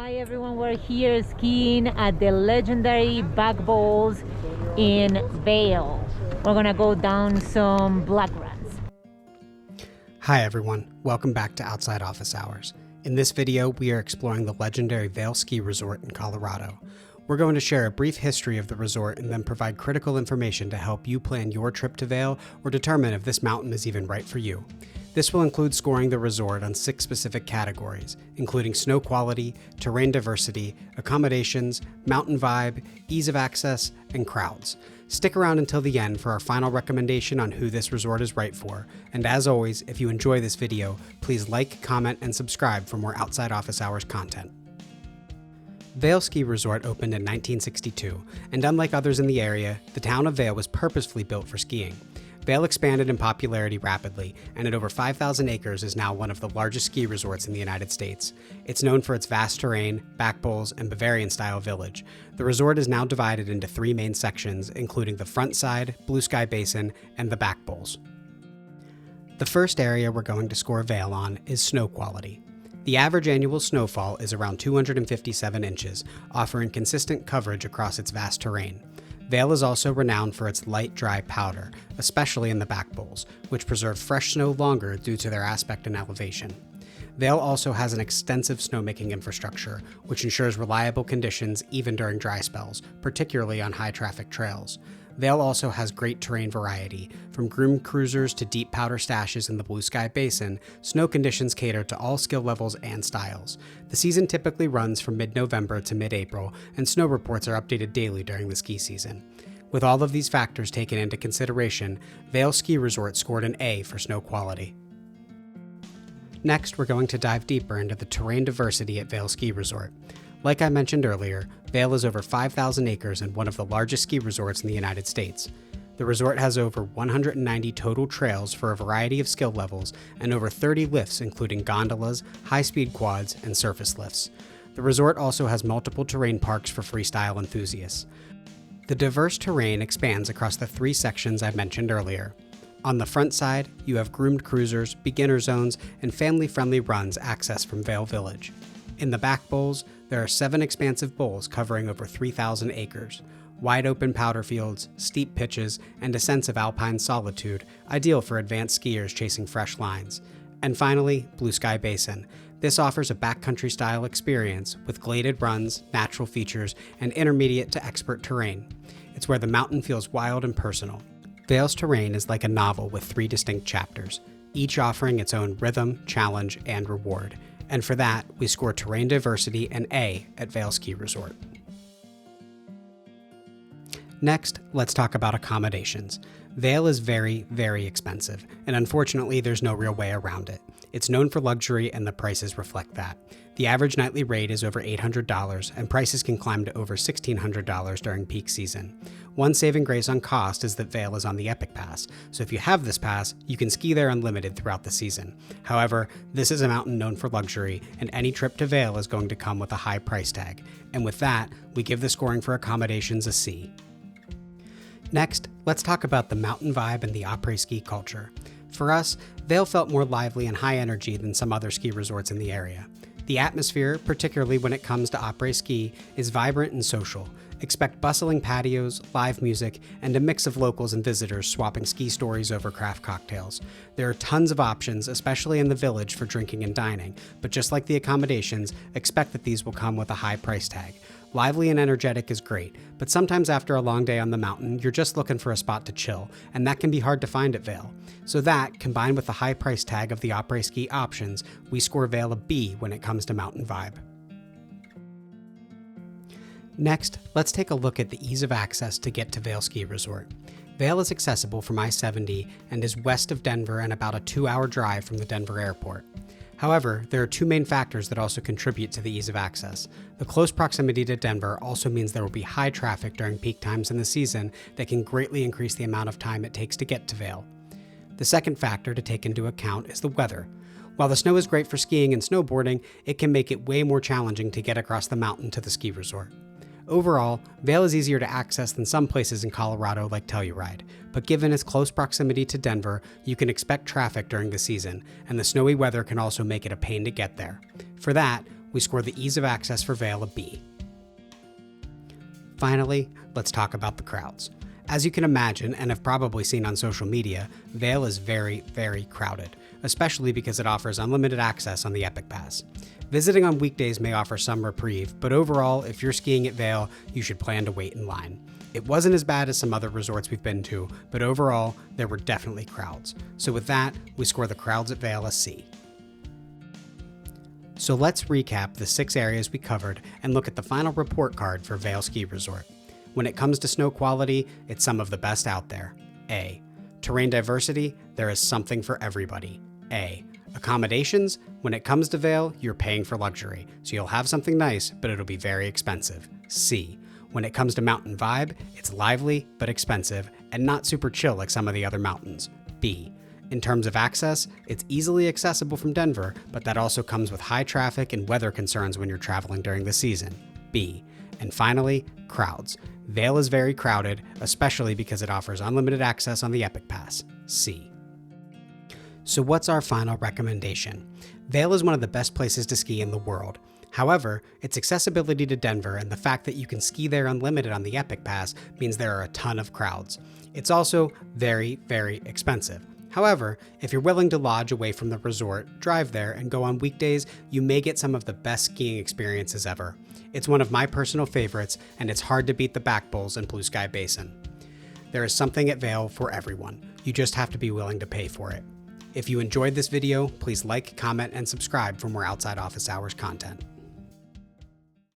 Hi everyone, we're here skiing at the legendary back bowls in Vail. We're gonna go down some black runs. Hi everyone, welcome back to Outside Office Hours. In this video, we are exploring the legendary Vail Ski Resort in Colorado. We're going to share a brief history of the resort and then provide critical information to help you plan your trip to Vail or determine if this mountain is even right for you. This will include scoring the resort on 6 specific categories, including snow quality, terrain diversity, accommodations, mountain vibe, ease of access, and crowds. Stick around until the end for our final recommendation on who this resort is right for. And as always, if you enjoy this video, please like, comment, and subscribe for more Outside Office Hours content. Vail Ski Resort opened in 1962, and unlike others in the area, the town of Vail was purposefully built for skiing. Vail expanded in popularity rapidly, and at over 5,000 acres is now one of the largest ski resorts in the United States. It's known for its vast terrain, back bowls, and Bavarian-style village. The resort is now divided into 3 main sections, including the front side, Blue Sky Basin, and the back bowls. The first area we're going to score Vail on is snow quality. The average annual snowfall is around 257 inches, offering consistent coverage across its vast terrain. Vail is also renowned for its light, dry powder, especially in the back bowls, which preserve fresh snow longer due to their aspect and elevation. Vail also has an extensive snowmaking infrastructure, which ensures reliable conditions even during dry spells, particularly on high-traffic trails. Vail also has great terrain variety. From groomed cruisers to deep powder stashes in the Blue Sky Basin, snow conditions cater to all skill levels and styles. The season typically runs from mid-November to mid-April, and snow reports are updated daily during the ski season. With all of these factors taken into consideration, Vail Ski Resort scored an A for snow quality. Next, we're going to dive deeper into the terrain diversity at Vail Ski Resort. Like I mentioned earlier, Vail is over 5,000 acres and one of the largest ski resorts in the United States. The resort has over 190 total trails for a variety of skill levels and over 30 lifts including gondolas, high-speed quads, and surface lifts. The resort also has multiple terrain parks for freestyle enthusiasts. The diverse terrain expands across the 3 sections I mentioned earlier. On the front side, you have groomed cruisers, beginner zones, and family-friendly runs accessed from Vail Village. In the back bowls, there are 7 expansive bowls covering over 3,000 acres, wide open powder fields, steep pitches, and a sense of alpine solitude, ideal for advanced skiers chasing fresh lines. And finally, Blue Sky Basin. This offers a backcountry style experience with gladed runs, natural features, and intermediate to expert terrain. It's where the mountain feels wild and personal. Vail's terrain is like a novel with 3 distinct chapters, each offering its own rhythm, challenge, and reward. And for that, we score terrain diversity an A at Vail Ski Resort. Next, let's talk about accommodations. Vail is very, very expensive, and unfortunately there's no real way around it. It's known for luxury and the prices reflect that. The average nightly rate is over $800, and prices can climb to over $1,600 during peak season. One saving grace on cost is that Vail is on the Epic Pass, so if you have this pass, you can ski there unlimited throughout the season. However, this is a mountain known for luxury, and any trip to Vail is going to come with a high price tag. And with that, we give the scoring for accommodations a C. Next, let's talk about the mountain vibe and the après-ski culture. For us, Vail felt more lively and high energy than some other ski resorts in the area. The atmosphere, particularly when it comes to après-ski, is vibrant and social. Expect bustling patios, live music, and a mix of locals and visitors swapping ski stories over craft cocktails. There are tons of options, especially in the village, for drinking and dining, but just like the accommodations, expect that these will come with a high price tag. Lively and energetic is great, but sometimes after a long day on the mountain, you're just looking for a spot to chill, and that can be hard to find at Vail. So that, combined with the high price tag of the après-ski options, we score Vail a B when it comes to mountain vibe. Next, let's take a look at the ease of access to get to Vail Ski Resort. Vail is accessible from I-70 and is west of Denver and about a 2-hour drive from the Denver airport. However, there are 2 main factors that also contribute to the ease of access. The close proximity to Denver also means there will be high traffic during peak times in the season that can greatly increase the amount of time it takes to get to Vail. The second factor to take into account is the weather. While the snow is great for skiing and snowboarding, it can make it way more challenging to get across the mountain to the ski resort. Overall, Vail is easier to access than some places in Colorado like Telluride, but given its close proximity to Denver, you can expect traffic during the season, and the snowy weather can also make it a pain to get there. For that, We score the ease of access for Vail a B. Finally, let's talk about the crowds. As you can imagine, and have probably seen on social media, Vail is very, very crowded, especially because it offers unlimited access on the Epic Pass. Visiting on weekdays may offer some reprieve, but overall, if you're skiing at Vail, you should plan to wait in line. It wasn't as bad as some other resorts we've been to, but overall, there were definitely crowds. So with that, we score the crowds at Vail a C. So let's recap the 6 areas we covered and look at the final report card for Vail Ski Resort. When it comes to snow quality, it's some of the best out there. A. Terrain diversity, there is something for everybody. A. Accommodations, when it comes to Vail, you're paying for luxury, so you'll have something nice, but it'll be very expensive. C. When it comes to mountain vibe, it's lively but expensive and not super chill like some of the other mountains. B. In terms of access, it's easily accessible from Denver, but that also comes with high traffic and weather concerns when you're traveling during the season. B. And finally, crowds. Vail is very crowded, especially because it offers unlimited access on the Epic Pass. C. So what's our final recommendation? Vail is one of the best places to ski in the world. However, its accessibility to Denver and the fact that you can ski there unlimited on the Epic Pass means there are a ton of crowds. It's also very, very expensive. However, if you're willing to lodge away from the resort, drive there, and go on weekdays, you may get some of the best skiing experiences ever. It's one of my personal favorites, and it's hard to beat the back bowls in Blue Sky Basin. There is something at Vail for everyone. You just have to be willing to pay for it. If you enjoyed this video, please like, comment, and subscribe for more Outside Office Hours content.